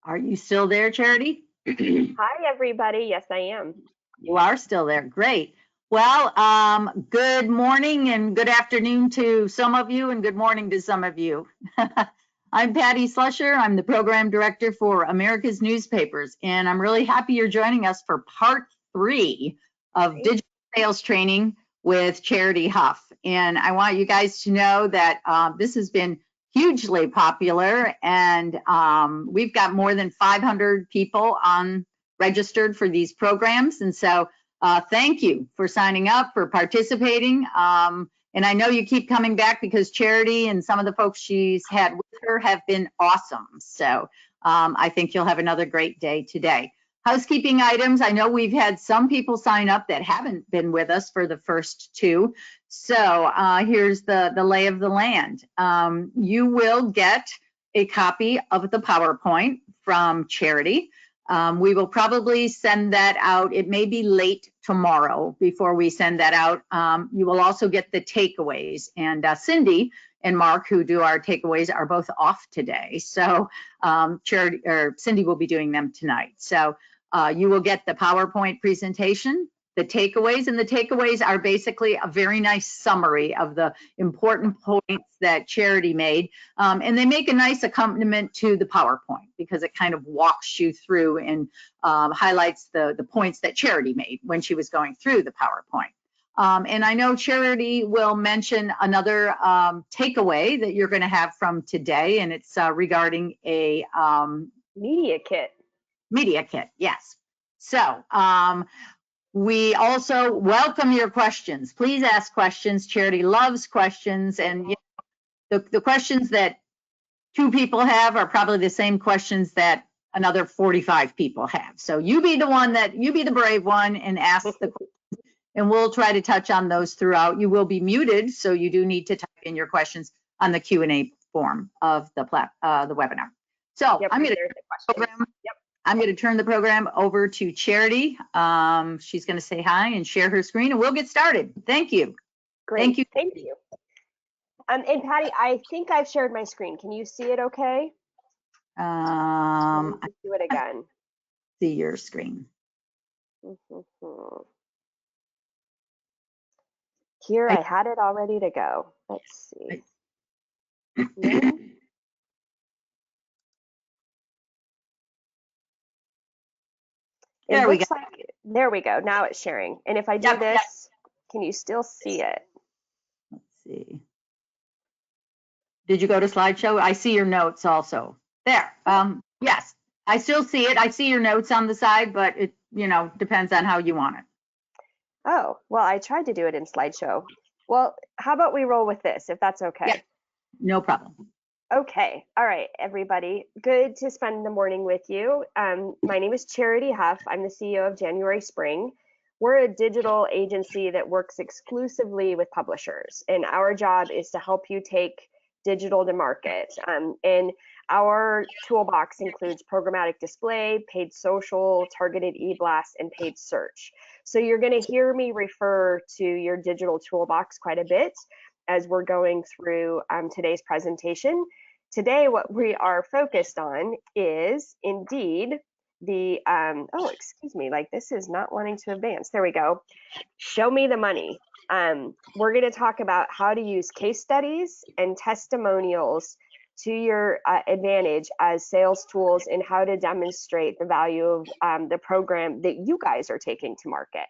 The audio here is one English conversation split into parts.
Are you still there, Charity? Hi, everybody. Yes, I am. You are still there. Great. Well, good morning and good afternoon to some of you and good morning to some of you. I'm Patty Slusher. I'm the program director for America's Newspapers, and I'm really happy you're joining us for part 3 of digital sales training with Charity Huff. And I want you guys to know that this has been hugely popular, and we've got more than 500 people registered for these programs. And so thank you for signing up, for participating. And I know you keep coming back because Charity and some of the folks she's had with her have been awesome. So I think you'll have another great day today. Housekeeping items. I know we've had some people sign up that haven't been with us for the first 2. So here's the lay of the land. You will get a copy of the PowerPoint from Charity. We will probably send that out. It may be late tomorrow before we send that out. You will also get the takeaways. And Cindy and Mark, who do our takeaways, are both off today. So Cindy will be doing them tonight. So you will get the PowerPoint presentation, the takeaways, and the takeaways are basically a very nice summary of the important points that Charity made. And they make a nice accompaniment to the PowerPoint because it kind of walks you through and highlights the points that Charity made when she was going through the PowerPoint. And I know Charity will mention another takeaway that you're going to have from today, and it's regarding a media kit. Media kit, yes. So we also welcome your questions. Please ask questions. Charity loves questions, and you know, the questions that 2 people have are probably the same questions that another 45 people have. So you be the brave one and ask the questions, and we'll try to touch on those throughout. You will be muted, so you do need to type in your questions on the Q&A form of the webinar. So yep, I'm going to turn the program over to Charity. She's going to say hi and share her screen, and we'll get started. Thank you. Great. Thank you. And Patty, I think I've shared my screen. Can you see it okay? Let's do it again. See your screen. Here, I had it all ready to go. Let's see. Yeah. It looks like, there we go. Now it's sharing. And if I do this, can you still see it? Let's see. Did you go to slideshow? I see your notes also. There. Yes, I still see it. I see your notes on the side, but it, depends on how you want it. Oh, well, I tried to do it in slideshow. Well, how about we roll with this, if that's okay? Yeah, no problem. Okay. All right, everybody. Good to spend the morning with you. My name is Charity Huff. I'm the CEO of January Spring. We're a digital agency that works exclusively with publishers, and our job is to help you take digital to market. And our toolbox includes programmatic display, paid social, targeted e-blast, and paid search. So you're going to hear me refer to your digital toolbox quite a bit as we're going through today's presentation. Today, what we are focused on is indeed the, oh, excuse me, like this is not wanting to advance. There we go. Show me the money. We're going to talk about how to use case studies and testimonials to your advantage as sales tools and how to demonstrate the value of the program that you guys are taking to market.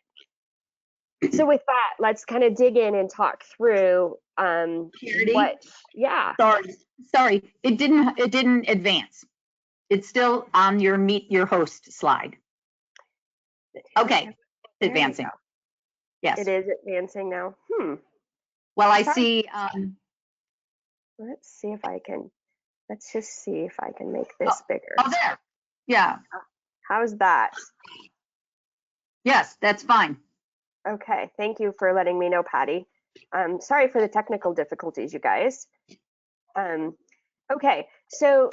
So with that, let's kind of dig in and talk through what, yeah. Sorry, it didn't advance. It's still on your meet your host slide. Okay, it's advancing. Yes. It is advancing now. Well, I see. Let's see if I can, let's just see if I can make this bigger. Oh, there. Yeah. How's that? Yes, that's fine. Okay, thank you for letting me know, Patty. Sorry for the technical difficulties, you guys. Okay, so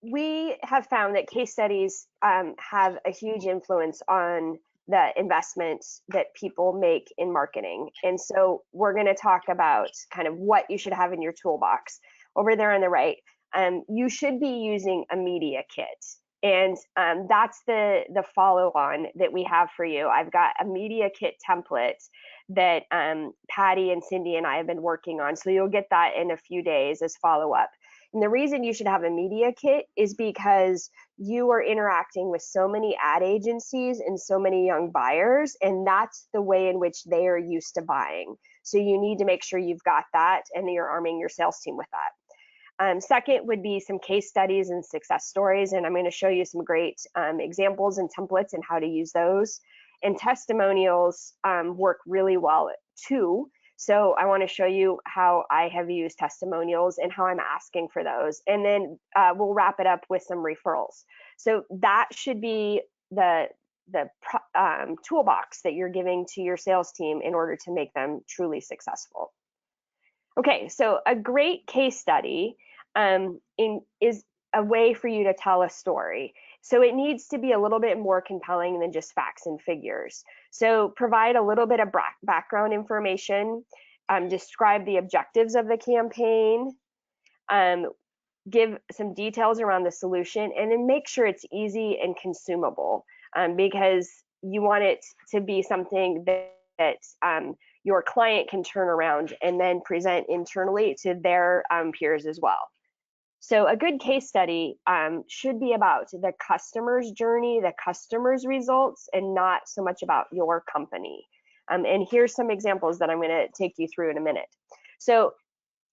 we have found that case studies have a huge influence on the investments that people make in marketing. And so we're going to talk about kind of what you should have in your toolbox. Over there on the right, you should be using a media kit. And that's the follow-on that we have for you. I've got a media kit template that Patty and Cindy and I have been working on. So you'll get that in a few days as follow-up. And the reason you should have a media kit is because you are interacting with so many ad agencies and so many young buyers, and that's the way in which they are used to buying. So you need to make sure you've got that and you're arming your sales team with that. Second would be some case studies and success stories, and I'm going to show you some great examples and templates and how to use those. And testimonials work really well too. So I want to show you how I have used testimonials and how I'm asking for those. And then we'll wrap it up with some referrals. So that should be the toolbox that you're giving to your sales team in order to make them truly successful. Okay, so a great case study is a way for you to tell a story. So it needs to be a little bit more compelling than just facts and figures. So provide a little bit of background information, describe the objectives of the campaign, give some details around the solution, and then make sure it's easy and consumable, because you want it to be something that your client can turn around and then present internally to their peers as well. So a good case study should be about the customer's journey, the customer's results, and not so much about your company. And here's some examples that I'm going to take you through in a minute. So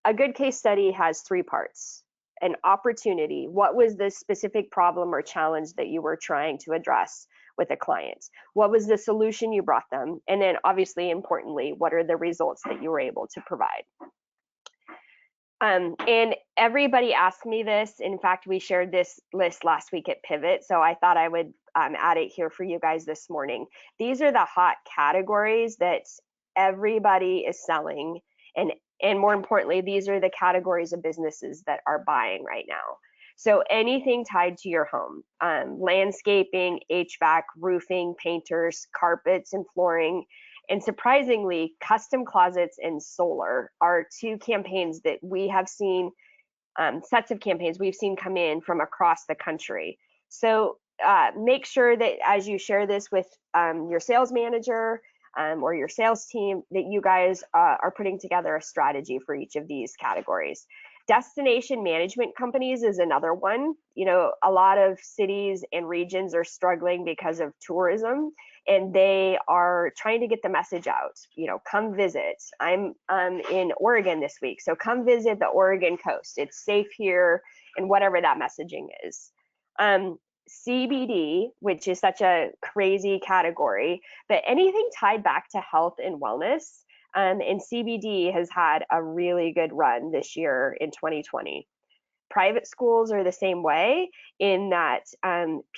a good case study has 3 parts. An opportunity. What was the specific problem or challenge that you were trying to address with a client? What was the solution you brought them? And then obviously, importantly, what are the results that you were able to provide? And everybody asked me this. In fact, we shared this list last week at Pivot, so I thought I would add it here for you guys this morning. These are the hot categories that everybody is selling, and more importantly, these are the categories of businesses that are buying right now. So anything tied to your home, landscaping, HVAC, roofing, painters, carpets, and flooring. And surprisingly, custom closets and solar are 2 campaigns that we have seen, sets of campaigns we've seen come in from across the country. So make sure that as you share this with your sales manager or your sales team, that you guys are putting together a strategy for each of these categories. Destination management companies is another one. You know, a lot of cities and regions are struggling because of tourism, and they are trying to get the message out. You know, come visit. I'm in Oregon this week, so come visit the Oregon coast. It's safe here, and whatever that messaging is. CBD, which is such a crazy category, but anything tied back to health and wellness. And CBD has had a really good run this year in 2020. Private schools are the same way, in that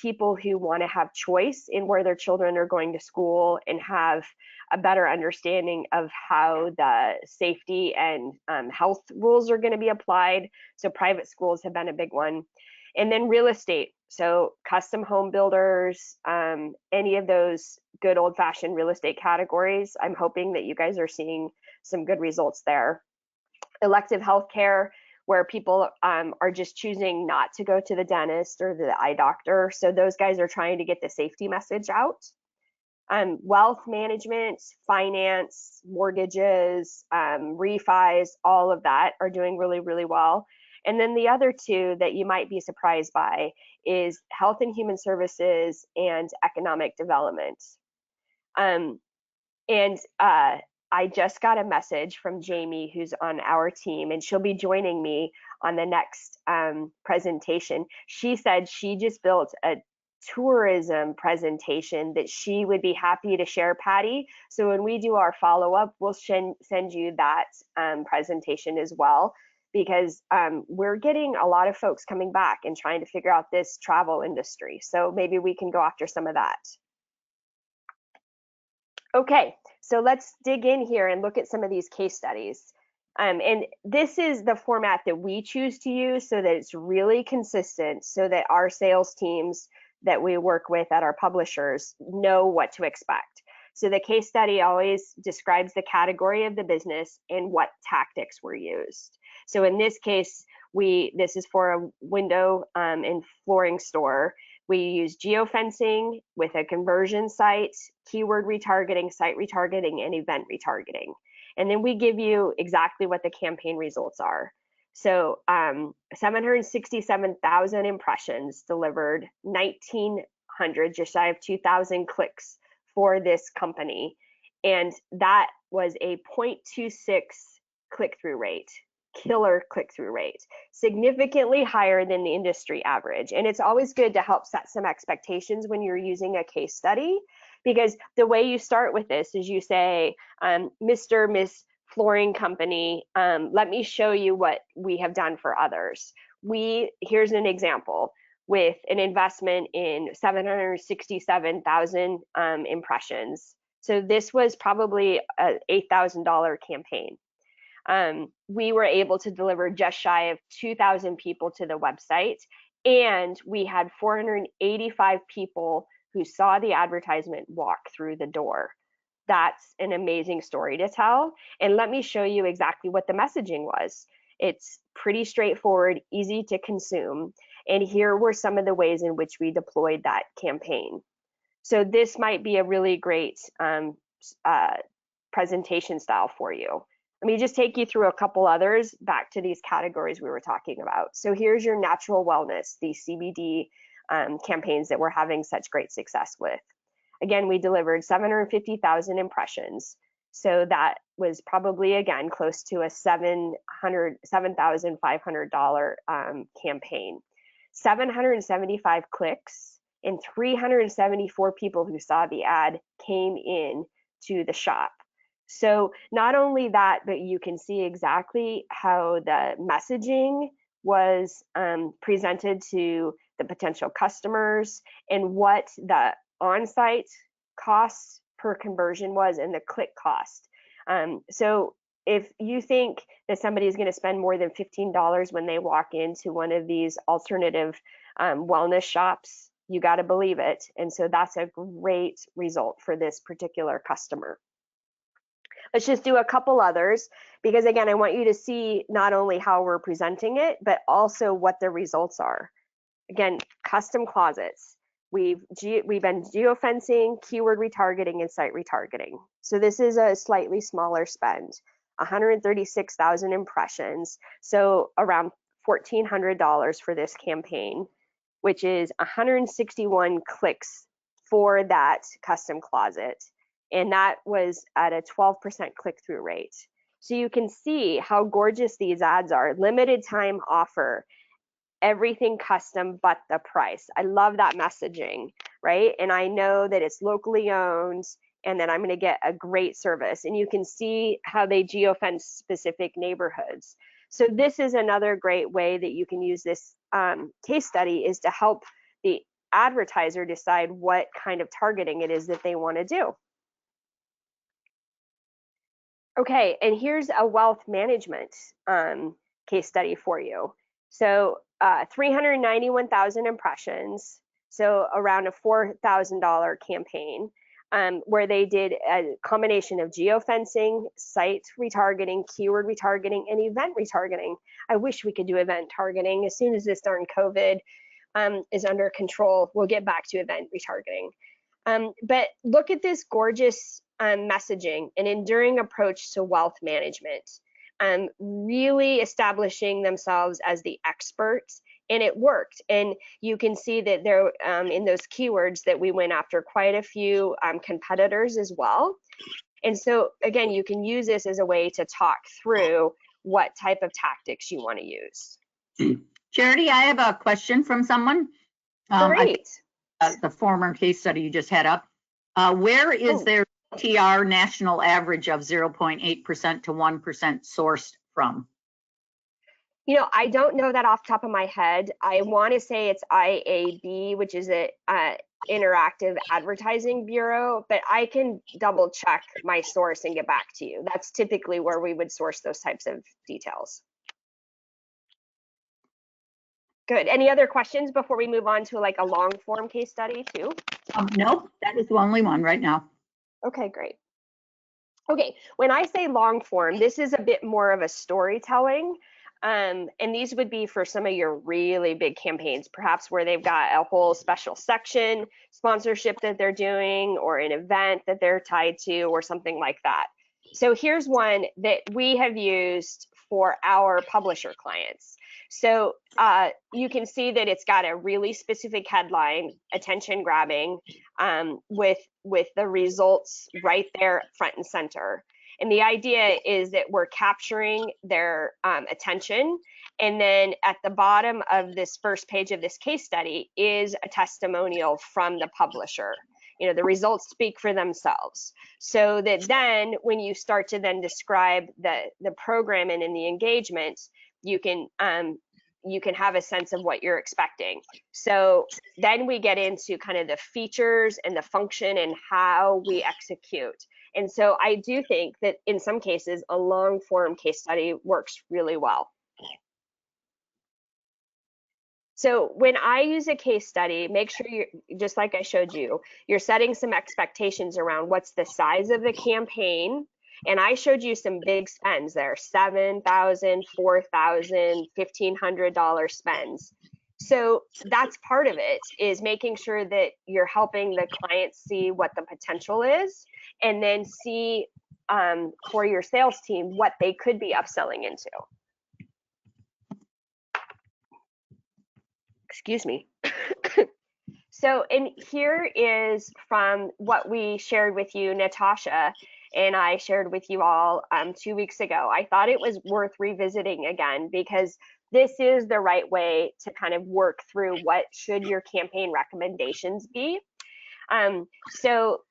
people who want to have choice in where their children are going to school and have a better understanding of how the safety and health rules are going to be applied. So private schools have been a big one. And then real estate. So custom home builders, any of those good old-fashioned real estate categories. I'm hoping that you guys are seeing some good results there. Elective healthcare, where people are just choosing not to go to the dentist or the eye doctor. So those guys are trying to get the safety message out. Wealth management, finance, mortgages, refis, all of that are doing really, really well. And then the other 2 that you might be surprised by is health and human services and economic development. I just got a message from Jamie, who's on our team, and she'll be joining me on the next presentation. She said she just built a tourism presentation that she would be happy to share, Patty. So when we do our follow-up, we'll send you that presentation as well, because we're getting a lot of folks coming back and trying to figure out this travel industry. So maybe we can go after some of that. Okay, so let's dig in here and look at some of these case studies. And this is the format that we choose to use so that it's really consistent, so that our sales teams that we work with at our publishers know what to expect. So the case study always describes the category of the business and what tactics were used. So in this case, this is for a window and flooring store. We use geofencing with a conversion site, keyword retargeting, site retargeting, and event retargeting. And then we give you exactly what the campaign results are. So 767,000 impressions delivered, 1,900, just shy of 2,000 clicks for this company. And that was a 0.26 click-through rate, killer click-through rate, significantly higher than the industry average. And it's always good to help set some expectations when you're using a case study, because the way you start with this is you say, Mr., Miss Flooring Company, let me show you what we have done for others. Here's an example with an investment in 767,000 impressions. So this was probably an $8,000 campaign. We were able to deliver just shy of 2,000 people to the website, and we had 485 people who saw the advertisement walk through the door. That's an amazing story to tell. And let me show you exactly what the messaging was. It's pretty straightforward, easy to consume. And here were some of the ways in which we deployed that campaign. So this might be a really great presentation style for you. Let me just take you through a couple others back to these categories we were talking about. So here's your natural wellness, these CBD campaigns that we're having such great success with. Again, we delivered 750,000 impressions. So that was probably, again, close to a $7,500 campaign. 775 clicks and 374 people who saw the ad came in to the shop. So not only that, but you can see exactly how the messaging was presented to the potential customers and what the on-site cost per conversion was and the click cost. So if you think that somebody is going to spend more than $15 when they walk into one of these alternative wellness shops, you got to believe it. And so that's a great result for this particular customer. Let's just do a couple others, because again, I want you to see not only how we're presenting it, but also what the results are. Again, custom closets. We've been geofencing, keyword retargeting, and site retargeting. So this is a slightly smaller spend, 136,000 impressions. So around $1,400 for this campaign, which is 161 clicks for that custom closet. And that was at a 12% click-through rate. So you can see how gorgeous these ads are. Limited time offer, everything custom but the price. I love that messaging, right? And I know that it's locally owned and that I'm going to get a great service. And you can see how they geofence specific neighborhoods. So this is another great way that you can use this case study, is to help the advertiser decide what kind of targeting it is that they want to do. Okay, and here's a wealth management case study for you. So 391,000 impressions, so around a $4,000 campaign, where they did a combination of geofencing, site retargeting, keyword retargeting, and event retargeting. I wish we could do event targeting. As soon as this darn COVID is under control, we'll get back to event retargeting. But look at this gorgeous messaging, an enduring approach to wealth management, really establishing themselves as the experts, and it worked. And you can see that there, in those keywords, that we went after quite a few competitors as well. And so again, you can use this as a way to talk through what type of tactics you want to use. Charity, I have a question from someone. Great. The former case study you just had up. Where is their TR national average of 0.8% to 1% sourced from? You know, I don't know that off the top of my head. I want to say it's IAB, which is a Interactive Advertising Bureau, but I can double check my source and get back to you. That's typically where we would source those types of details. Good. Any other questions before we move on to like a long form case study too? Nope, that is the only one right now. Okay, great. Okay, when I say long form, this is a bit more of a storytelling. And these would be for some of your really big campaigns, perhaps where they've got a whole special section sponsorship that they're doing, or an event that they're tied to, or something like that. So here's one that we have used for our publisher clients. So you can see that it's got a really specific headline, attention grabbing, with the results right there front and center. And the idea is that we're capturing their attention. And then at the bottom of this first page of this case study is a testimonial from the publisher. You know, the results speak for themselves. So that then when you start to then describe the program and in the engagement, you can have a sense of what you're expecting. So then we get into kind of the features and the function and how we execute. And so I do think that in some cases, a long form case study works really well. So when I use a case study, make sure you're, just like I showed you, you're setting some expectations around what's the size of the campaign. And I showed you some big spends there, $7,000, $4,000, $1,500 spends. So that's part of it, is making sure that you're helping the client see what the potential is, and then see for your sales team what they could be upselling into. Excuse me. So, and here is from what we shared with you, Natasha and I shared with you all 2 weeks ago. I thought it was worth revisiting again, because this is the right way to kind of work through what should your campaign recommendations be. So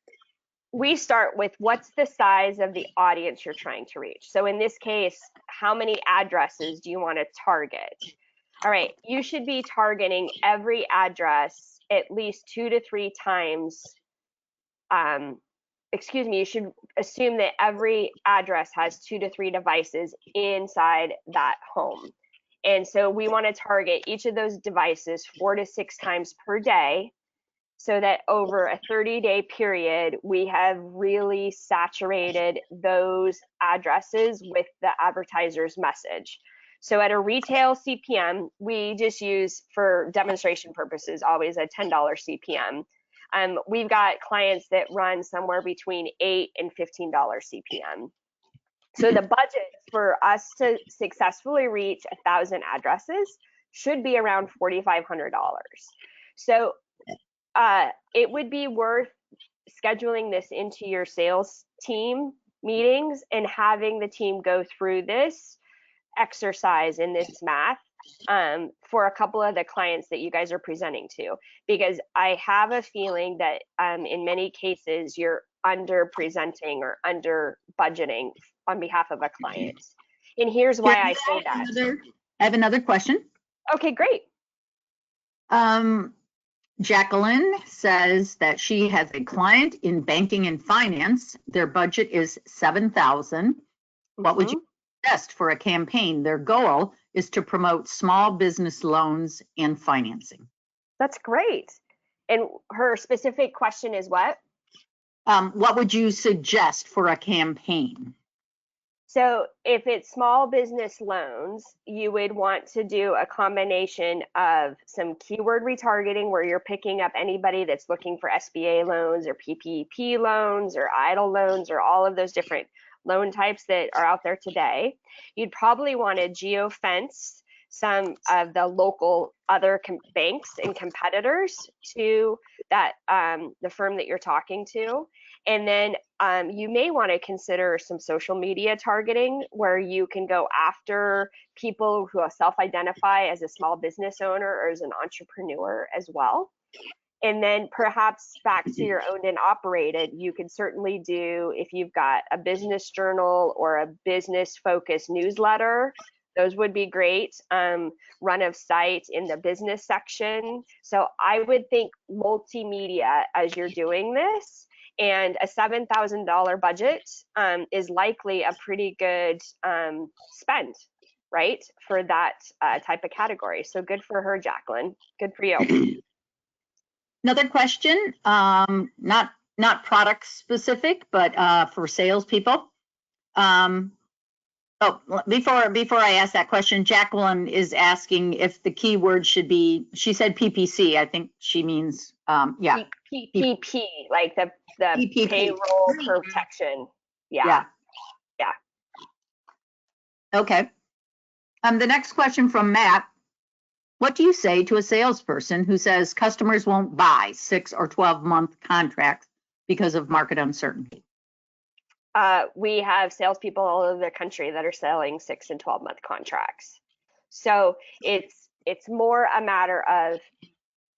we start with, what's the size of the audience you're trying to reach? So in this case, how many addresses do you want to target? All right, you should be targeting every address at least 2 to 3 times. You should assume that every address has 2 to 3 devices inside that home. And so we want to target each of those devices 4 to 6 times per day, so that over a 30-day period, we have really saturated those addresses with the advertiser's message. So at a retail CPM, we just use, for demonstration purposes, always a $10 CPM. We've got clients that run somewhere between $8 and $15 CPM. So the budget for us to successfully reach 1,000 addresses should be around $4,500. So it would be worth scheduling this into your sales team meetings and having the team go through this exercise in this math for a couple of the clients that you guys are presenting to, because I have a feeling that in many cases you're under presenting or under budgeting on behalf of a client. And here's why I say that. I have another question. Okay, great. Jacqueline says that she has a client in banking and finance. Their budget is $7,000. What would you suggest for a campaign? Their goal is to promote small business loans and financing. That's great. And her specific question is what? What would you suggest for a campaign? So if it's small business loans, you would want to do a combination of some keyword retargeting, where you're picking up anybody that's looking for SBA loans or PPP loans or EIDL loans or all of those different loan types that are out there today. You'd probably want to geofence some of the local other banks and competitors to that the firm that you're talking to. And then you may want to consider some social media targeting, where you can go after people who self-identify as a small business owner or as an entrepreneur as well. And then perhaps back to your owned and operated, you could certainly do, if you've got a business journal or a business focused newsletter, those would be great. Run of site in the business section. So I would think multimedia as you're doing this. And a $7,000 budget is likely a pretty good spend, right, for that type of category. So good for her, Jacqueline. Good for you. Another question, not product specific, but for salespeople. Oh, before I ask that question, Jacqueline is asking if the keyword should be, she said PPC. I think she means, yeah. PPP, like the PPP. payroll protection. Yeah. Yeah. Yeah. Okay. The next question from Matt. What do you say to a salesperson who says customers won't buy 6 or 12-month contracts because of market uncertainty? We have salespeople all over the country that are selling 6 and 12-month contracts. So it's more a matter of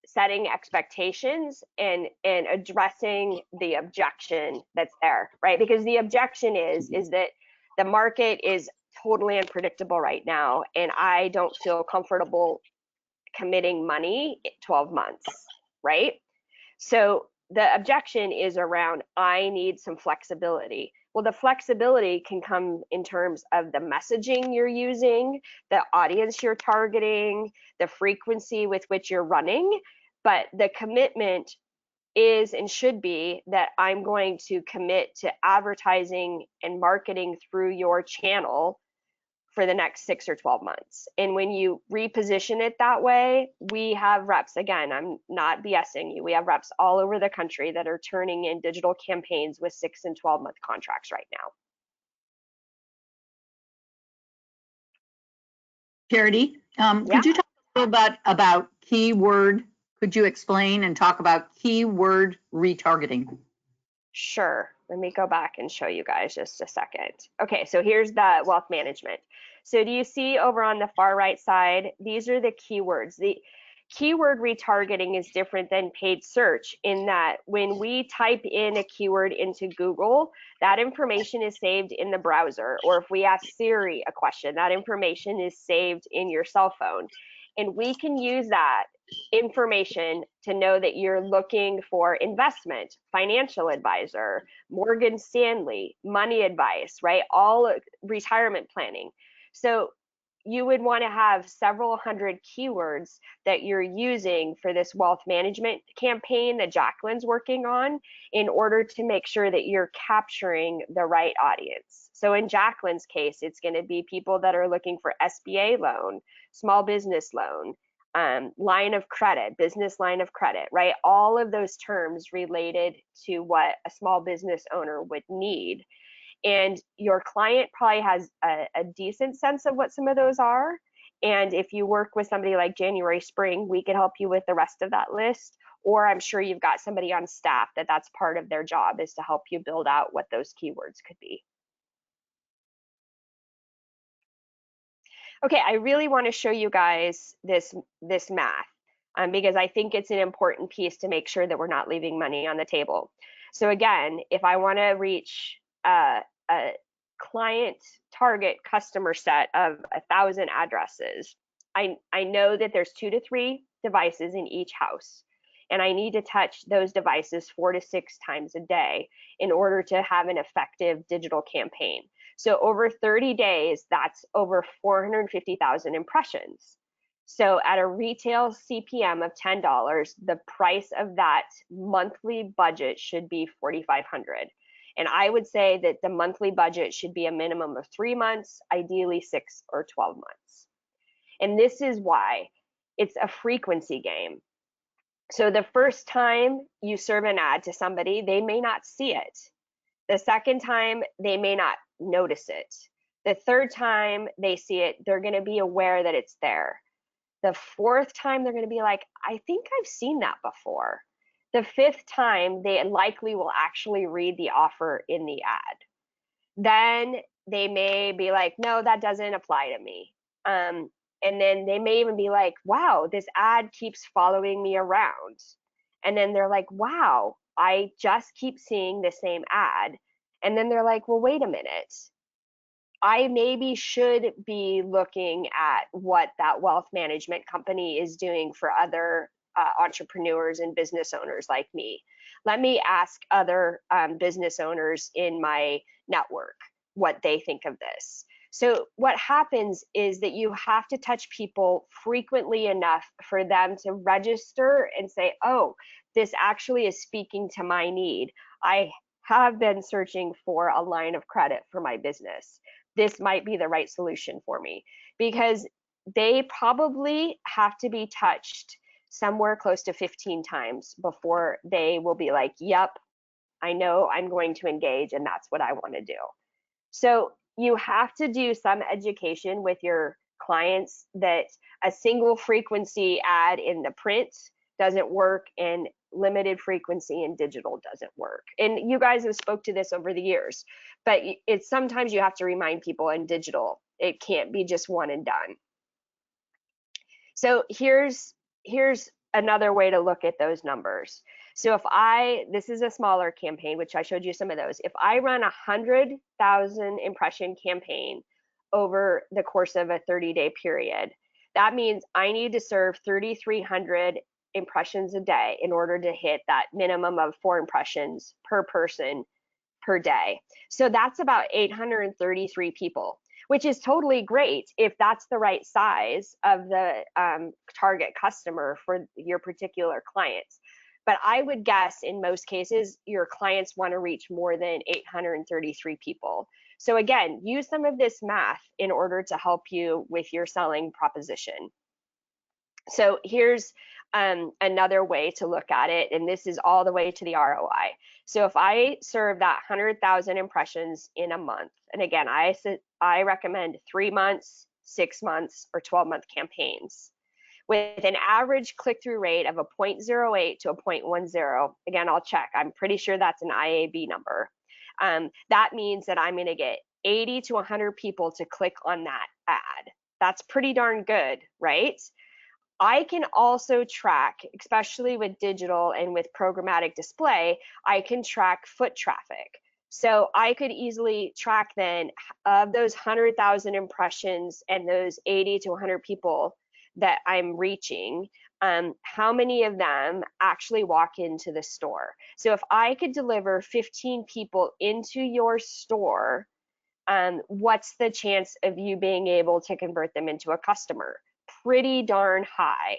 setting expectations and addressing the objection that's there, right? Because the objection is that the market is totally unpredictable right now, and I don't feel comfortable committing money 12 months, right? So the objection is around, I need some flexibility. Well, the flexibility can come in terms of the messaging you're using, the audience you're targeting, the frequency with which you're running, but the commitment is and should be that I'm going to commit to advertising and marketing through your channel for the next 6 or 12 months. And when you reposition it that way, we have reps, again, I'm not BSing you, we have reps all over the country that are turning in digital campaigns with 6 and 12-month contracts right now. Charity, could you talk a little bit about keyword? Could you explain and talk about keyword retargeting? Sure. Let me go back and show you guys just a second. Okay, so here's the wealth management. So do you see over on the far right side, these are the keywords. The keyword retargeting is different than paid search in that when we type in a keyword into Google, that information is saved in the browser. Or if we ask Siri a question, that information is saved in your cell phone. And we can use that information to know that you're looking for investment, financial advisor, Morgan Stanley, money advice, right? All retirement planning. So you would want to have several hundred keywords that you're using for this wealth management campaign that Jacqueline's working on in order to make sure that you're capturing the right audience. So in Jacqueline's case, it's going to be people that are looking for SBA loan, small business loan, line of credit, business line of credit, right? All of those terms related to what a small business owner would need. And your client probably has a decent sense of what some of those are. And if you work with somebody like January Spring, we can help you with the rest of that list. Or I'm sure you've got somebody on staff that's part of their job is to help you build out what those keywords could be. Okay, I really want to show you guys this math because I think it's an important piece to make sure that we're not leaving money on the table. So again, if I want to reach a client target customer set of 1,000 addresses, I know that there's 2 to 3 devices in each house. And I need to touch those devices 4 to 6 times a day in order to have an effective digital campaign. So over 30 days, that's over 450,000 impressions. So at a retail CPM of $10, the price of that monthly budget should be $4,500. And I would say that the monthly budget should be a minimum of 3 months, ideally 6 or 12 months. And this is why it's a frequency game. So the first time you serve an ad to somebody, they may not see it. The second time, they may not notice it. The third time they see it, they're going to be aware that it's there. The fourth time, they're going to be like, I think I've seen that before. The fifth time, they likely will actually read the offer in the ad. Then they may be like, no, that doesn't apply to me. And then they may even be like, wow, this ad keeps following me around. And then they're like, wow, I just keep seeing the same ad. And then they're like, well, wait a minute. I maybe should be looking at what that wealth management company is doing for other entrepreneurs and business owners like me. Let me ask other business owners in my network what they think of this. So what happens is that you have to touch people frequently enough for them to register and say, oh, this actually is speaking to my need. I have been searching for a line of credit for my business. this might be the right solution for me, because they probably have to be touched somewhere close to 15 times before they will be like, yep, I know I'm going to engage and that's what I want to do. So you have to do some education with your clients that a single frequency ad in the print doesn't work and limited frequency in digital doesn't work. And you guys have spoke to this over the years, but it's sometimes you have to remind people in digital, it can't be just one and done. So here's another way to look at those numbers. So this is a smaller campaign, which I showed you some of those. If I run 100,000 impression campaign over the course of a 30-day period, that means I need to serve 3,300 impressions a day in order to hit that minimum of 4 impressions per person per day. So that's about 833 people, which is totally great if that's the right size of the target customer for your particular clients. But I would guess in most cases, your clients want to reach more than 833 people. So again, use some of this math in order to help you with your selling proposition. So here's another way to look at it, and this is all the way to the ROI. So if I serve that 100,000 impressions in a month, and again, I recommend 3 months, 6 months, or 12-month campaigns with an average click-through rate of a 0.08 to a 0.10. Again, I'll check. I'm pretty sure that's an IAB number. That means that I'm going to get 80 to 100 people to click on that ad. That's pretty darn good, right? I can also track, especially with digital and with programmatic display, I can track foot traffic. So I could easily track then of those 100,000 impressions and those 80 to 100 people that I'm reaching, how many of them actually walk into the store. So if I could deliver 15 people into your store, what's the chance of you being able to convert them into a customer? Pretty darn high.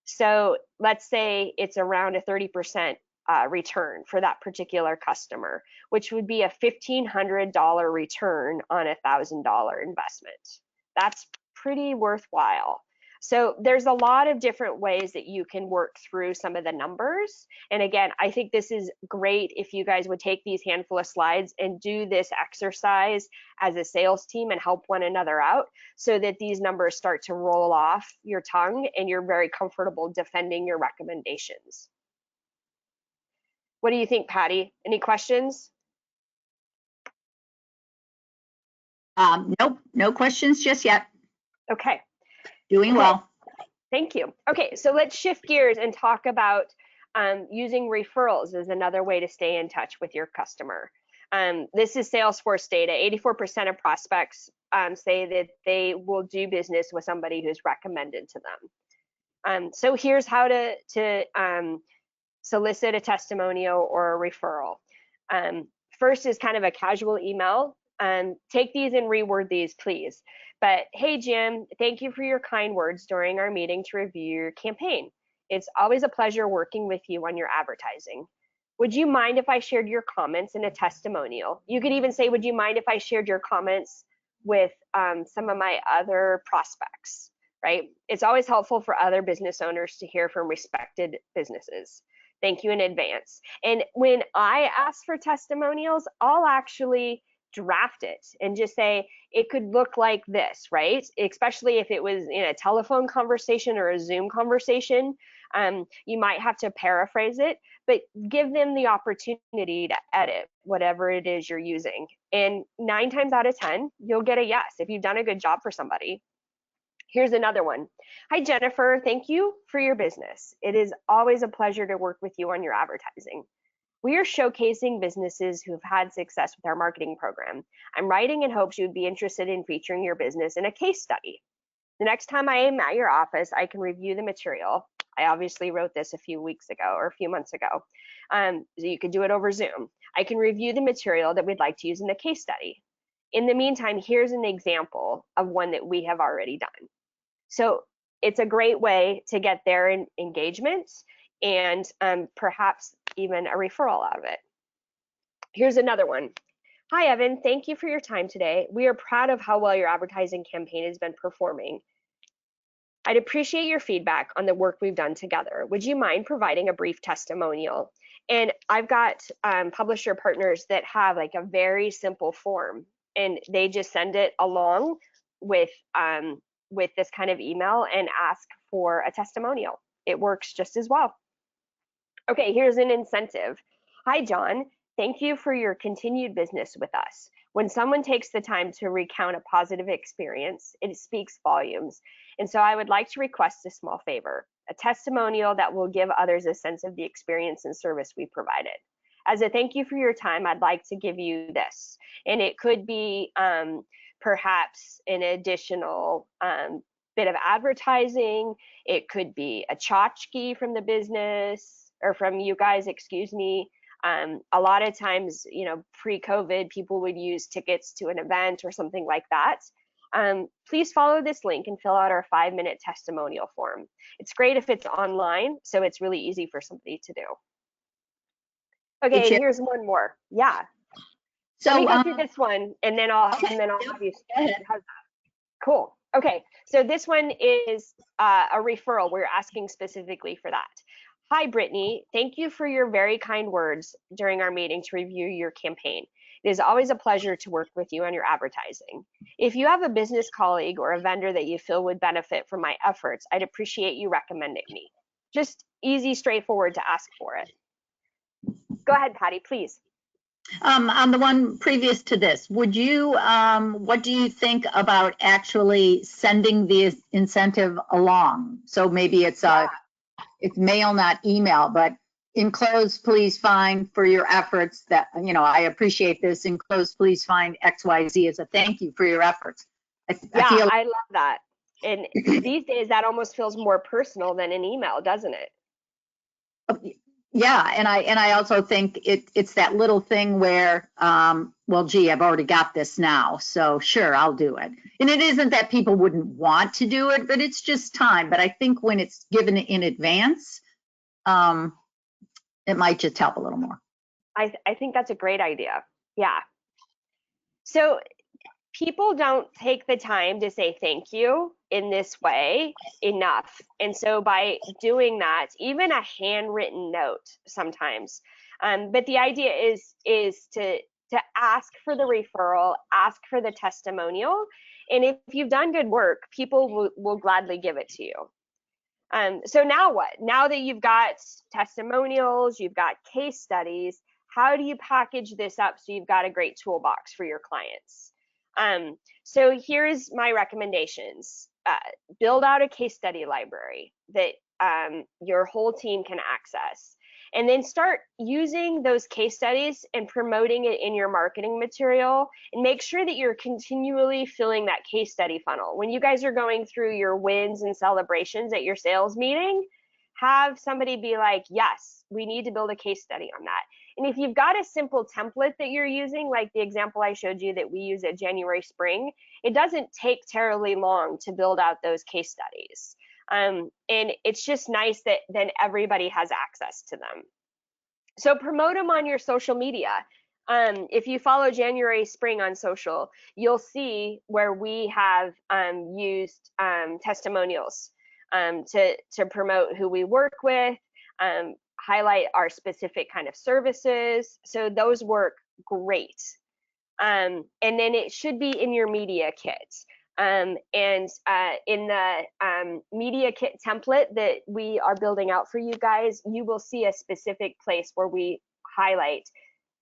So let's say it's around a 30% return for that particular customer, which would be a $1,500 return on a $1,000 investment. That's pretty worthwhile. So there's a lot of different ways that you can work through some of the numbers. And again, I think this is great if you guys would take these handful of slides and do this exercise as a sales team and help one another out so that these numbers start to roll off your tongue and you're very comfortable defending your recommendations. What do you think, Patty? Any questions? Nope, no questions just yet. Okay. Doing well. Thank you. Okay, so let's shift gears and talk about using referrals as another way to stay in touch with your customer. This is Salesforce data. 84% of prospects say that they will do business with somebody who's recommended to them. So here's how to solicit a testimonial or a referral. First is kind of a casual email. Take these and reword these, please. But hey, Jim, thank you for your kind words during our meeting to review your campaign. It's always a pleasure working with you on your advertising. Would you mind if I shared your comments in a testimonial? You could even say, would you mind if I shared your comments with some of my other prospects, right? It's always helpful for other business owners to hear from respected businesses. Thank you in advance. And when I ask for testimonials, I'll actually draft it and just say it could look like this, right? Especially if it was in a telephone conversation or a Zoom conversation, you might have to paraphrase it, but give them the opportunity to edit whatever it is you're using. And 9 times out of 10, you'll get a yes if you've done a good job for somebody. Here's another one. Hi, Jennifer. Thank you for your business. It is always a pleasure to work with you on your advertising. We are showcasing businesses who've had success with our marketing program. I'm writing in hopes you would be interested in featuring your business in a case study. The next time I am at your office, I can review the material. I obviously wrote this a few weeks ago or a few months ago. So you could do it over Zoom. I can review the material that we'd like to use in the case study. In the meantime, here's an example of one that we have already done. So it's a great way to get their engagement and perhaps even a referral out of it. Here's another one. Hi, Evan. Thank you for your time today. We are proud of how well your advertising campaign has been performing. I'd appreciate your feedback on the work we've done together. Would you mind providing a brief testimonial? And I've got publisher partners that have like a very simple form, and they just send it along with this kind of email and ask for a testimonial. It works just as well. Okay, here's an incentive. Hi, John. Thank you for your continued business with us. When someone takes the time to recount a positive experience, it speaks volumes. And so I would like to request a small favor, a testimonial that will give others a sense of the experience and service we provided. As a thank you for your time, I'd like to give you this. And it could be perhaps an additional bit of advertising. It could be a tchotchke from the business or from you guys, excuse me. A lot of times, pre-COVID, people would use tickets to an event or something like that. Please follow this link and fill out our 5-minute testimonial form. It's great if it's online, so it's really easy for somebody to do. Okay, and here's one more. Yeah. So let me go through this one, and then I'll have you. Cool. Okay, so this one is a referral. We're asking specifically for that. Hi, Brittany. Thank you for your very kind words during our meeting to review your campaign. It is always a pleasure to work with you on your advertising. If you have a business colleague or a vendor that you feel would benefit from my efforts, I'd appreciate you recommending me. Just easy, straightforward to ask for it. Go ahead, Patty, please. On the one previous to this, would you, what do you think about actually sending the incentive along? So maybe it's it's mail, not email, but enclosed, please find for your efforts that, I appreciate this. Enclosed, please find XYZ as a thank you for your efforts. I love that. And these days that almost feels more personal than an email, doesn't it? Yeah, and I also think it's that little thing where, well, gee, I've already got this now, so sure, I'll do it. And it isn't that people wouldn't want to do it, but it's just time. But I think when it's given in advance, it might just help a little more. I think that's a great idea. Yeah. So people don't take the time to say thank you in this way enough. And so by doing that, even a handwritten note sometimes, but the idea is to ask for the referral, ask for the testimonial. And if you've done good work, people will gladly give it to you. So now what? Now that you've got testimonials, you've got case studies, how do you package this up so you've got a great toolbox for your clients? So here's my recommendations. Build out a case study library that your whole team can access. And then start using those case studies and promoting it in your marketing material, and make sure that you're continually filling that case study funnel. When you guys are going through your wins and celebrations at your sales meeting, have somebody be like, yes, we need to build a case study on that. And if you've got a simple template that you're using, like the example I showed you that we use at January Spring, it doesn't take terribly long to build out those case studies. And it's just nice that then everybody has access to them. So promote them on your social media. If you follow January Spring on social, you'll see where we have used testimonials to promote who we work with, highlight our specific kind of services. So those work great. And then it should be in your media kit. And in the media kit template that we are building out for you guys, you will see a specific place where we highlight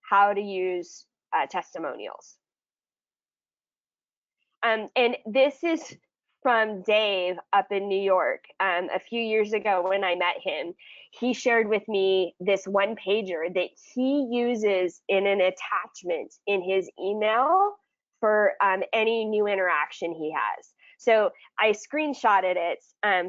how to use testimonials. And this is from Dave up in New York. A few years ago when I met him, he shared with me this one pager that he uses in an attachment in his email for any new interaction he has. So I screenshotted it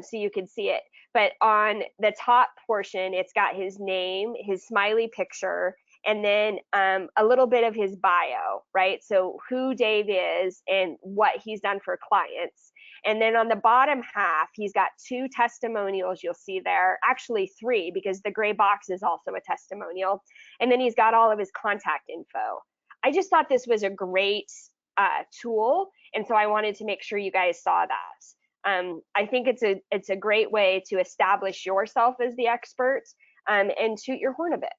so you could see it. But on the top portion, it's got his name, his smiley picture, and then a little bit of his bio, right? So who Dave is and what he's done for clients. And then on the bottom half, he's got 2 testimonials you'll see there, actually 3, because the gray box is also a testimonial. And then he's got all of his contact info. I just thought this was a great tool, and so I wanted to make sure you guys saw that. I think it's a great way to establish yourself as the expert, and toot your horn a bit.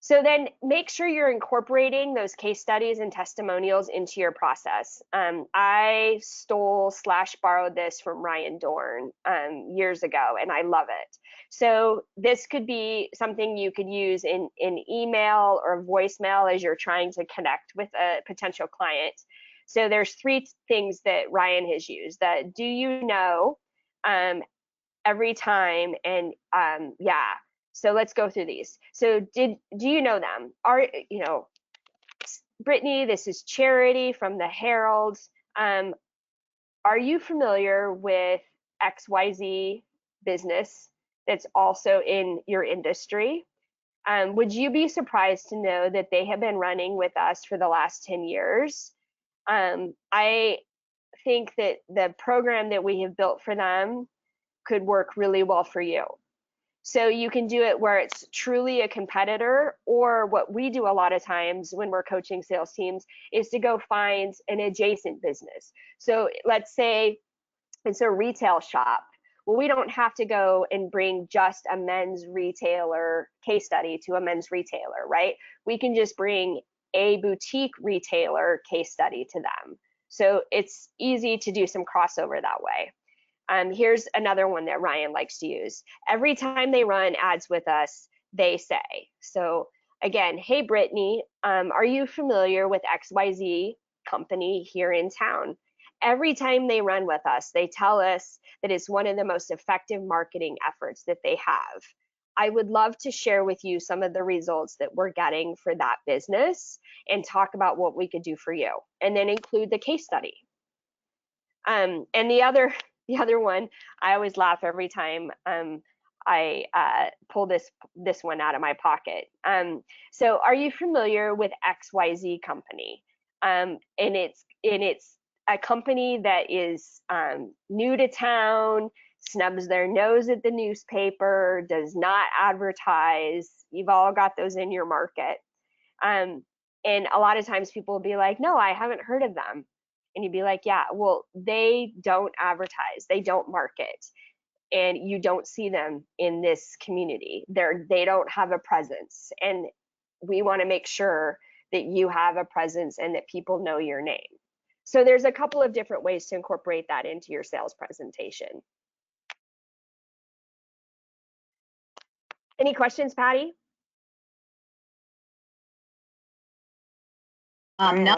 So then make sure you're incorporating those case studies and testimonials into your process. I stole/borrowed this from Ryan Dorn years ago, and I love it. So this could be something you could use in email or voicemail as you're trying to connect with a potential client. So there's 3 things that Ryan has used. That do you know, every time, and yeah. So let's go through these. So do you know them? Brittany, this is Charity from the Herald. Are you familiar with XYZ business that's also in your industry? Would you be surprised to know that they have been running with us for the last 10 years? I think that the program that we have built for them could work really well for you. So you can do it where it's truly a competitor, or what we do a lot of times when we're coaching sales teams is to go find an adjacent business. So let's say it's a retail shop. Well, we don't have to go and bring just a men's retailer case study to a men's retailer, right? We can just bring a boutique retailer case study to them. So it's easy to do some crossover that way. Here's another one that Ryan likes to use. Every time they run ads with us, they say. So again, hey, Brittany, are you familiar with XYZ company here in town? Every time they run with us, they tell us that it's one of the most effective marketing efforts that they have. I would love to share with you some of the results that we're getting for that business and talk about what we could do for you, and then include the case study. And the other one, I always laugh every time I pull this one out of my pocket. So are you familiar with XYZ company? And it's a company that is new to town, snubs their nose at the newspaper, does not advertise. You've all got those in your market. And a lot of times people will be like, no, I haven't heard of them. And you'd be like, yeah, well, they don't advertise, they don't market, and you don't see them in this community. They don't have a presence, and we want to make sure that you have a presence and that people know your name. So there's a couple of different ways to incorporate that into your sales presentation. Any questions, Patty? No,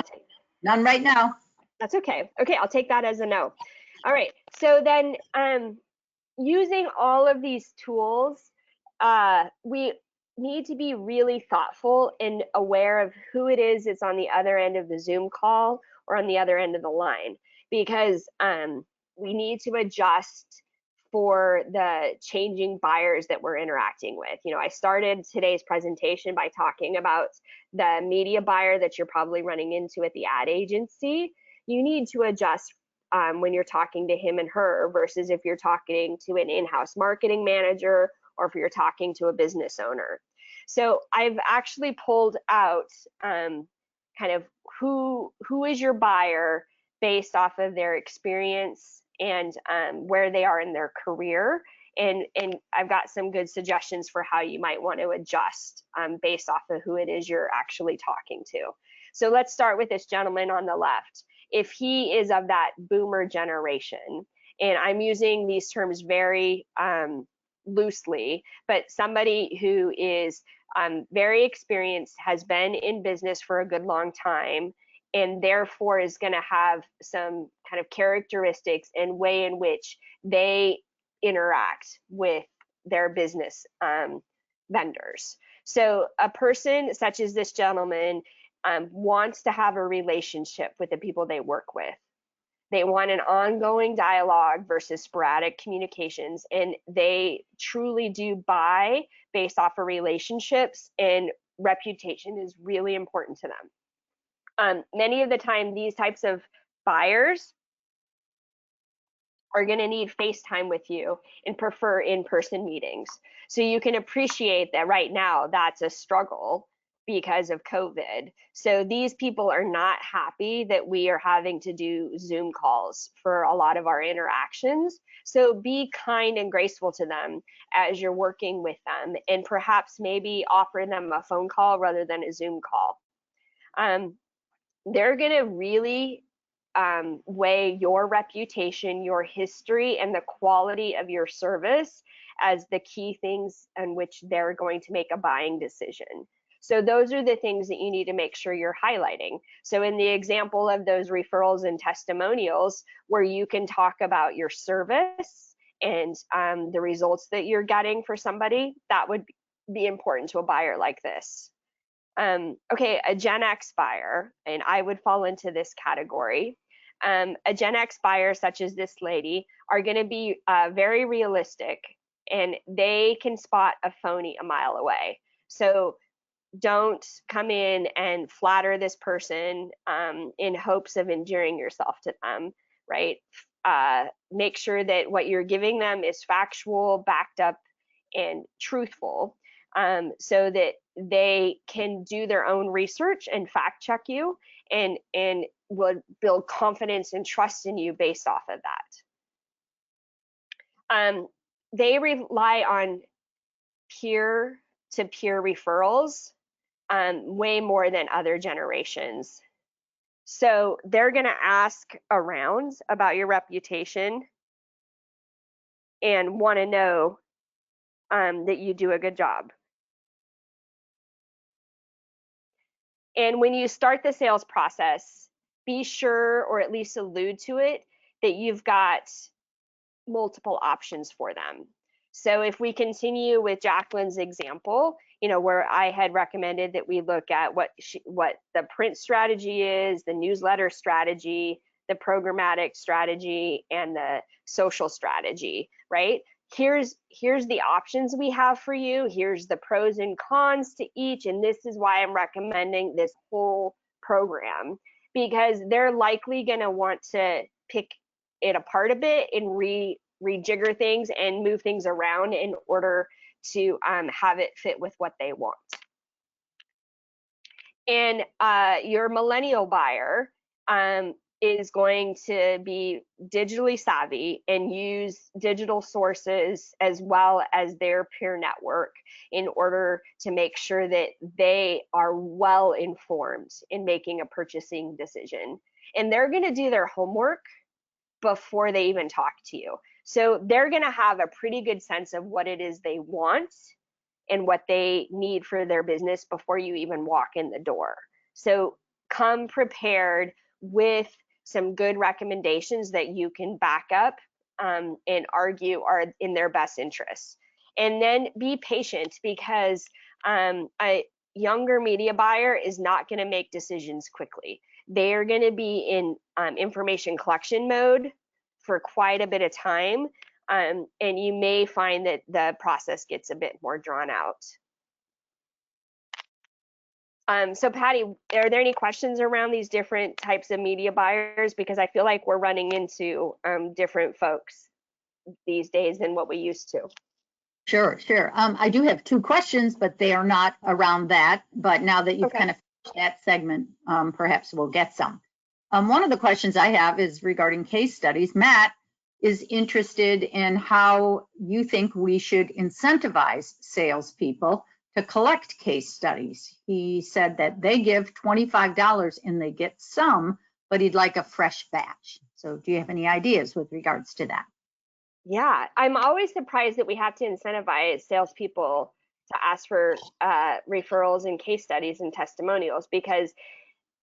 none right now. That's okay. Okay, I'll take that as a no. All right, so then using all of these tools, we need to be really thoughtful and aware of who it is that's on the other end of the Zoom call or on the other end of the line, because we need to adjust for the changing buyers that we're interacting with. I started today's presentation by talking about the media buyer that you're probably running into at the ad agency. You need to adjust when you're talking to him and her versus if you're talking to an in-house marketing manager or if you're talking to a business owner. So I've actually pulled out kind of who is your buyer based off of their experience and where they are in their career. And I've got some good suggestions for how you might want to adjust based off of who it is you're actually talking to. So let's start with this gentleman on the left. If he is of that boomer generation, and I'm using these terms very loosely, but somebody who is very experienced, has been in business for a good long time, and therefore is going to have some kind of characteristics and way in which they interact with their business vendors. So a person such as this gentleman wants to have a relationship with the people they work with. They want an ongoing dialogue versus sporadic communications, and they truly do buy based off of relationships, and reputation is really important to them. Many of the time, these types of buyers are going to need FaceTime with you and prefer in-person meetings. So you can appreciate that right now that's a struggle because of COVID. So these people are not happy that we are having to do Zoom calls for a lot of our interactions. So be kind and graceful to them as you're working with them, and perhaps maybe offer them a phone call rather than a Zoom call. They're going to really weigh your reputation, your history, and the quality of your service as the key things in which they're going to make a buying decision. So those are the things that you need to make sure you're highlighting. So in the example of those referrals and testimonials, where you can talk about your service and the results that you're getting for somebody, that would be important to a buyer like this. Okay, a Gen X buyer, and I would fall into this category. A Gen X buyer, such as this lady, are going to be very realistic, and they can spot a phony a mile away. So don't come in and flatter this person in hopes of endearing yourself to them, right? Make sure that what you're giving them is factual, backed up, and truthful, so that they can do their own research and fact check you, and will build confidence and trust in you based off of that. They rely on peer-to-peer referrals way more than other generations. So they're going to ask around about your reputation and want to know that you do a good job. And when you start the sales process, be sure, or at least allude to it, that you've got multiple options for them. So if we continue with Jacqueline's example, where I had recommended that we look at what the print strategy is, the newsletter strategy, the programmatic strategy, and the social strategy, right? Here's the options we have for you. Here's the pros and cons to each, and this is why I'm recommending this whole program, because they're likely going to want to pick it apart a bit and rejigger things and move things around in order to have it fit with what they want. And your millennial buyer is going to be digitally savvy and use digital sources as well as their peer network in order to make sure that they are well informed in making a purchasing decision. And they're going to do their homework before they even talk to you. So they're going to have a pretty good sense of what it is they want and what they need for their business before you even walk in the door. So come prepared with some good recommendations that you can back up and argue are in their best interests. And then be patient, because a younger media buyer is not going to make decisions quickly. They are going to be in information collection mode for quite a bit of time, and you may find that the process gets a bit more drawn out. So Patty, are there any questions around these different types of media buyers? Because I feel like we're running into different folks these days than what we used to. Sure. I do have two questions, but they are not around that. But now that you've kind of finished that segment, perhaps we'll get some. One of the questions I have is regarding case studies. Matt is interested in how you think we should incentivize salespeople to collect case studies. He said that they give $25 and they get some, but he'd like a fresh batch. So do you have any ideas with regards to that? Yeah, I'm always surprised that we have to incentivize salespeople to ask for referrals and case studies and testimonials, because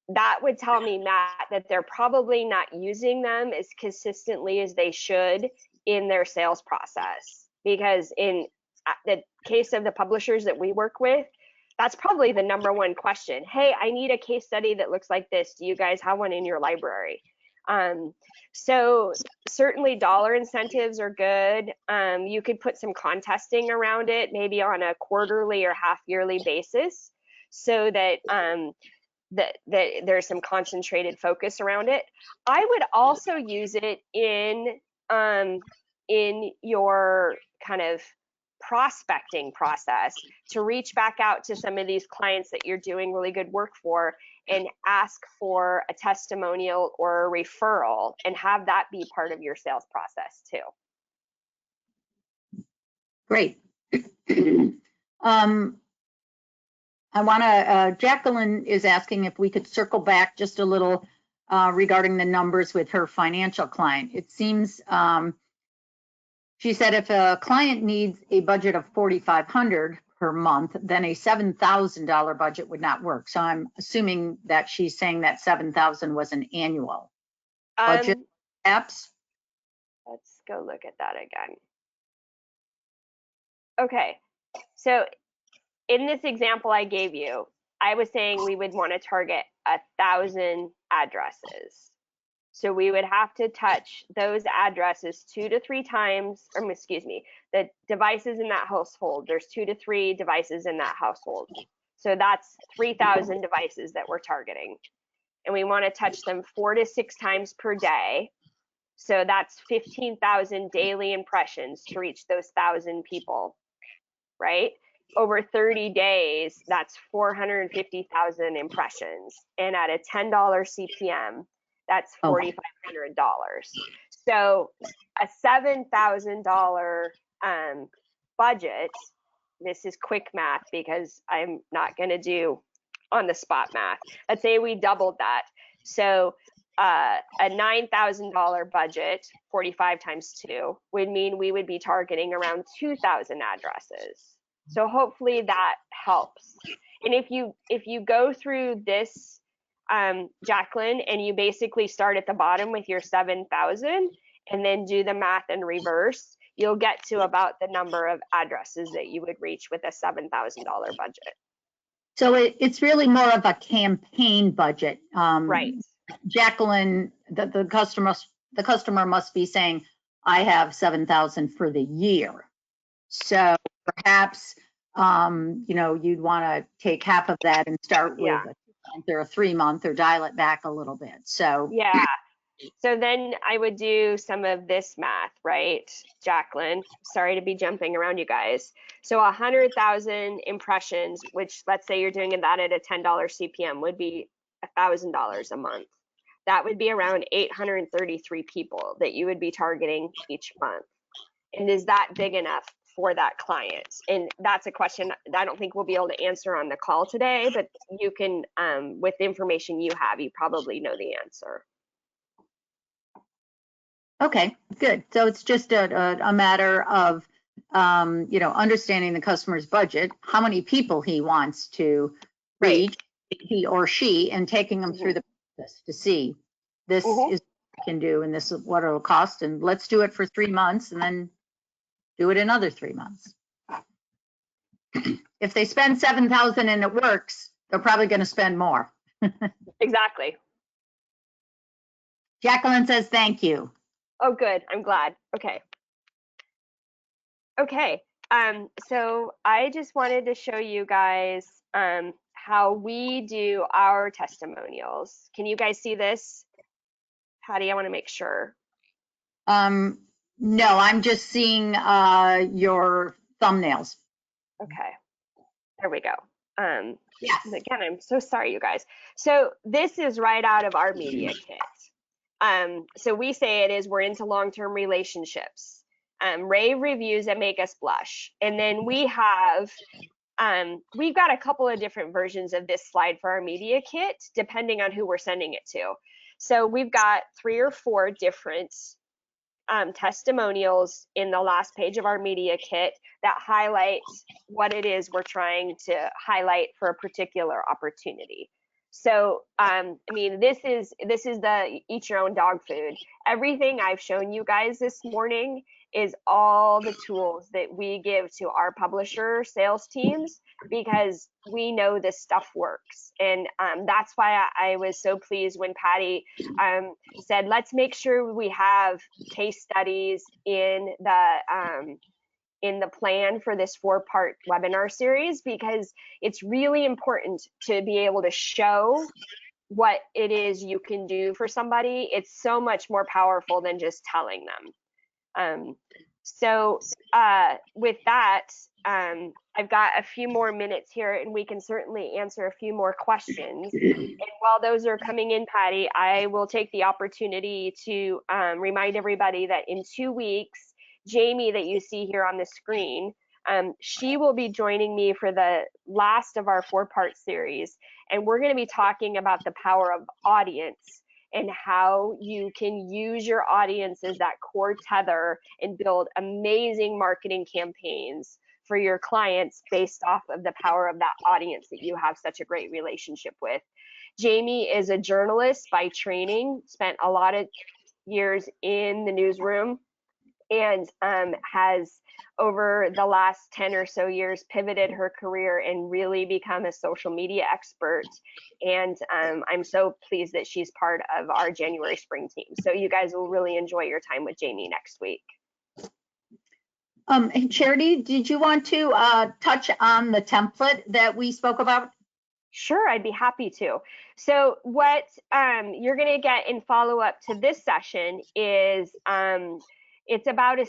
that would tell me, Matt, that they're probably not using them as consistently as they should in their sales process. Because in the case of the publishers that we work with, that's probably the number one question. Hey, I need a case study that looks like this. Do you guys have one in your library? So certainly dollar incentives are good. You could put some contesting around it, maybe on a quarterly or half yearly basis, so that that there's some concentrated focus around it. I would also use it in your kind of prospecting process to reach back out to some of these clients that you're doing really good work for and ask for a testimonial or a referral and have that be part of your sales process too. Great. I want to, Jacqueline is asking if we could circle back just a little regarding the numbers with her financial client. It seems, she said if a client needs a budget of $4,500 per month, then a $7,000 budget would not work. So I'm assuming that she's saying that $7,000 was an annual budget, perhaps? Let's go look at that again. Okay, so in this example I gave you, I was saying we would want to target 1,000 addresses. So we would have to touch those addresses 2 to 3 times, or excuse me, the devices in that household. There's 2 to 3 devices in that household. So that's 3,000 devices that we're targeting. And we want to touch them 4 to 6 times per day. So that's 15,000 daily impressions to reach those 1,000 people, right? Over 30 days, that's 450,000 impressions. And at a $10 CPM, that's $4,500. So a $7,000 budget, this is quick math because I'm not going to do on the spot math. Let's say we doubled that. So a $9,000 budget, 45 times 2, would mean we would be targeting around 2,000 addresses. So hopefully that helps. And if you go through this, Jacqueline, and you basically start at the bottom with your 7,000 and then do the math in reverse, you'll get to about the number of addresses that you would reach with a $7,000 budget. So it's really more of a campaign budget. Right. Jacqueline, the customer must be saying, I have 7,000 for the year. So perhaps, you'd want to take half of that and start with a 2-month or a 3-month or dial it back a little bit. So yeah. So then I would do some of this math, right, Jacqueline? Sorry to be jumping around you guys. So 100,000 impressions, which let's say you're doing that at a $10 CPM, would be $1,000 a month. That would be around 833 people that you would be targeting each month. And is that big enough for that client? And that's a question I don't think we'll be able to answer on the call today, but you can, with the information you have, you probably know the answer. Okay, good. So it's just a matter of, understanding the customer's budget, how many people he wants to reach, he or she, and taking them through the process to see this is what I can do and this is what it'll cost. And let's do it for 3 months and then do it another 3 months. If they spend 7,000 and it works, they're probably going to spend more. Exactly. Jacqueline says, thank you. Oh, good. I'm glad. Okay. Okay. So I just wanted to show you guys how we do our testimonials. Can you guys see this? Patty, I want to make sure. No, I'm just seeing your thumbnails. Okay. There we go. Yes. Again, I'm so sorry, you guys. So this is right out of our media kit. So we say it is, we're into long-term relationships, rave reviews that make us blush. And then we have, we've got a couple of different versions of this slide for our media kit, depending on who we're sending it to. So we've got 3 or 4 different testimonials in the last page of our media kit that highlight what it is we're trying to highlight for a particular opportunity. So, I mean, this is the eat your own dog food. Everything I've shown you guys this morning is all the tools that we give to our publisher sales teams because we know this stuff works. And that's why I was so pleased when Patty said, let's make sure we have case studies in the plan for this 4-part webinar series, because it's really important to be able to show what it is you can do for somebody. It's so much more powerful than just telling them. So with that, I've got a few more minutes here and we can certainly answer a few more questions. And while those are coming in, Patty, I will take the opportunity to remind everybody that in 2 weeks, Jamie that you see here on the screen, she will be joining me for the last of our 4-part series. And we're going to be talking about the power of audience and how you can use your audience as that core tether and build amazing marketing campaigns for your clients based off of the power of that audience that you have such a great relationship with. Jamie is a journalist by training, spent a lot of years in the newsroom, and has over the last 10 or so years pivoted her career and really become a social media expert. And I'm so pleased that she's part of our January spring team. So you guys will really enjoy your time with Jamie next week. Charity, did you want to touch on the template that we spoke about? Sure, I'd be happy to. So what you're going to get in follow-up to this session is it's about a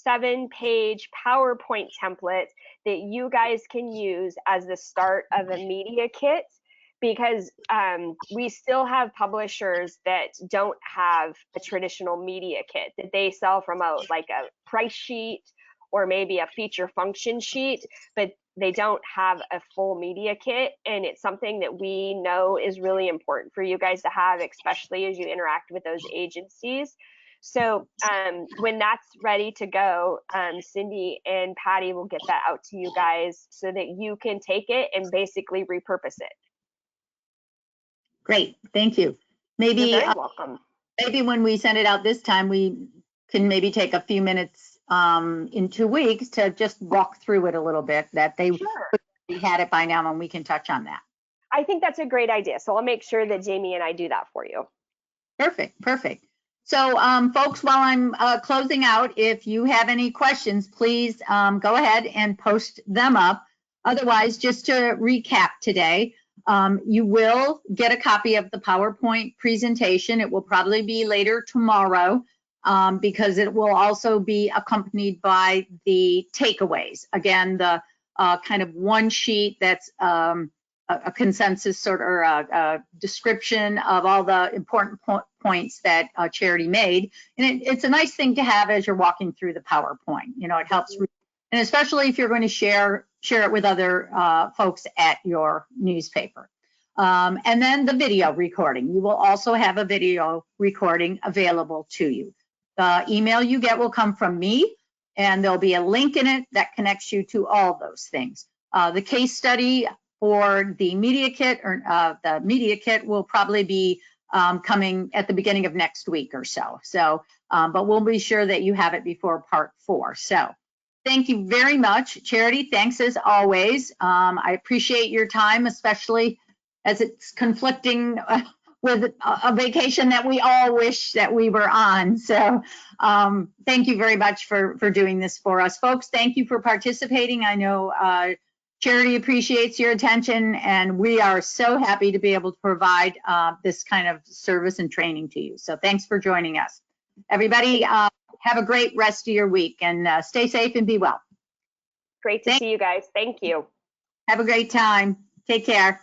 6-7 page PowerPoint template that you guys can use as the start of a media kit, because we still have publishers that don't have a traditional media kit that they sell from like a price sheet or maybe a feature function sheet, but they don't have a full media kit. And it's something that we know is really important for you guys to have, especially as you interact with those agencies. So when that's ready to go, Cindy and Patty will get that out to you guys so that you can take it and basically repurpose it. Great, thank you. Maybe You're very welcome. Maybe when we send it out this time, we can maybe take a few minutes in 2 weeks to just walk through it a little bit, that they had it by now, and we can touch on that. I think that's a great idea. So I'll make sure that Jamie and I do that for you. Perfect, perfect. So folks, while I'm closing out, if you have any questions, please go ahead and post them up. Otherwise, just to recap today, you will get a copy of the PowerPoint presentation. It will probably be later tomorrow because it will also be accompanied by the takeaways. Again, the kind of one sheet that's a consensus sort or a description of all the important points that Charity made. And it's a nice thing to have as you're walking through the PowerPoint. You know, it helps, and especially if you're going to share it with other folks at your newspaper. And then the video recording. You will also have a video recording available to you. The email you get will come from me, and there'll be a link in it that connects you to all those things. The case study for the media kit will probably be coming at the beginning of next week or so. But we'll be sure that you have it before part 4. So thank you very much, Charity. Thanks as always. I appreciate your time, especially as it's conflicting with a vacation that we all wish that we were on. So thank you very much for doing this for us. Folks, thank you for participating. I know Charity appreciates your attention, and we are so happy to be able to provide this kind of service and training to you. So thanks for joining us. Everybody, have a great rest of your week, and stay safe and be well. Great to see you guys. Thank you. Have a great time. Take care.